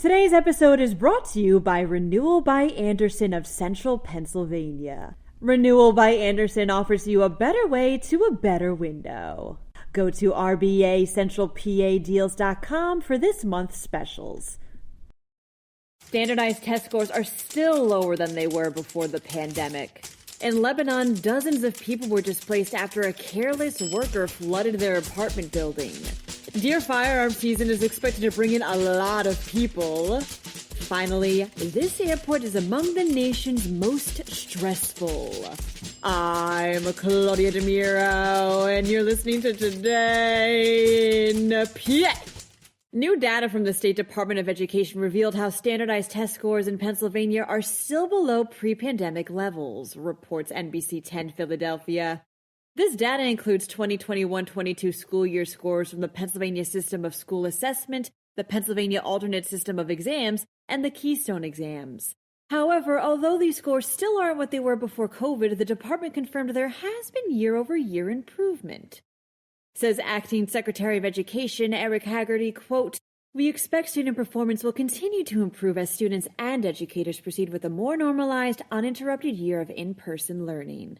Today's episode is brought to you by Renewal by Andersen of Central Pennsylvania. Renewal by Andersen offers you a better way to a better window. Go to rbacentralpadeals.com for this month's specials. Standardized test scores are still lower than they were before the pandemic. In Lebanon, dozens of people were displaced after a careless worker flooded their apartment building. Dear Firearm season is expected to bring in a lot of people. Finally, this airport is among the nation's most stressful. I'm Claudia Dimuro, and you're listening to Today in PA. New data from the State Department of Education revealed how standardized test scores in Pennsylvania are still below pre-pandemic levels, reports NBC 10 Philadelphia. This data includes 2021-22 school year scores from the Pennsylvania System of School Assessment, the Pennsylvania Alternate System of Exams, and the Keystone exams. However, although these scores still aren't what they were before COVID, the department confirmed there has been year-over-year improvement. Says Acting Secretary of Education Eric Haggerty, quote, "We expect student performance will continue to improve as students and educators proceed with a more normalized, uninterrupted year of in-person learning."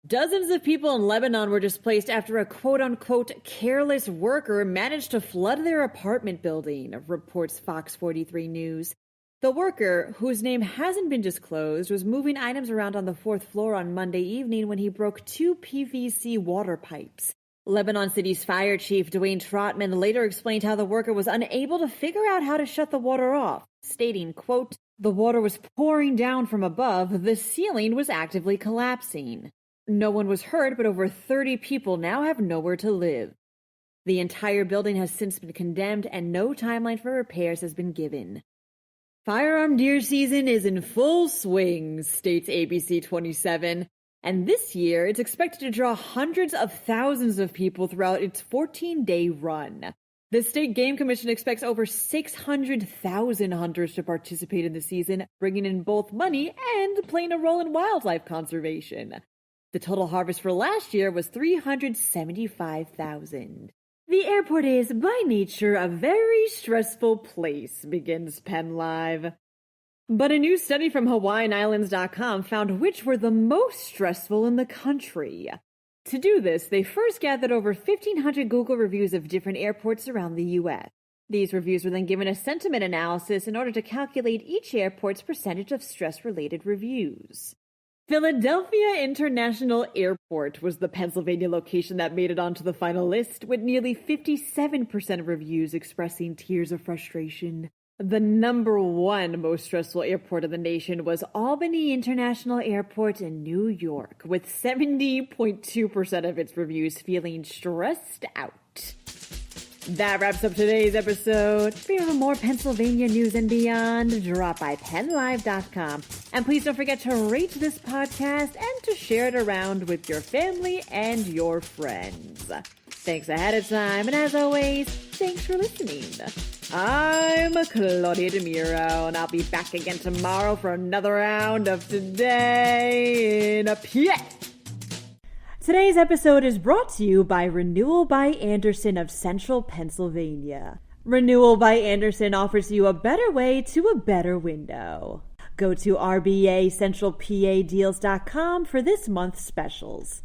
Dozens of people in Lebanon were displaced after a quote-unquote careless worker managed to flood their apartment building, reports Fox 43 News. The worker, whose name hasn't been disclosed, was moving items around on the fourth floor on Monday evening when he broke two PVC water pipes. Lebanon City's fire chief, Dwayne Trotman, later explained how the worker was unable to figure out how to shut the water off, stating, quote, "The water was pouring down from above. The ceiling was actively collapsing. No one was hurt, but over 30 people now have nowhere to live." The entire building has since been condemned, and no timeline for repairs has been given. Firearm deer season is in full swing, states ABC 27. And this year, it's expected to draw hundreds of thousands of people throughout its 14-day run. The State Game Commission expects over 600,000 hunters to participate in the season, bringing in both money and playing a role in wildlife conservation. The total harvest for last year was 375,000. The airport is, by nature, a very stressful place, begins PennLive. But a new study from HawaiianIslands.com found which were the most stressful in the country. To do this, they first gathered over 1,500 Google reviews of different airports around the U.S. These reviews were then given a sentiment analysis in order to calculate each airport's percentage of stress-related reviews. Philadelphia International Airport was the Pennsylvania location that made it onto the final list, with nearly 57% of reviews expressing tears of frustration. The number one most stressful airport in the nation was Albany International Airport in New York, with 70.2% of its reviews feeling stressed out. That wraps up today's episode. For more Pennsylvania news and beyond, drop by PennLive.com. And please don't forget to rate this podcast and to share it around with your family and your friends. Thanks ahead of time, and as always, thanks for listening. I'm Claudia Dimuro, and I'll be back again tomorrow for another round of Today in PA. Today's episode is brought to you by Renewal by Andersen of Central Pennsylvania. Renewal by Andersen offers you a better way to a better window. Go to rbacentralpadeals.com for this month's specials.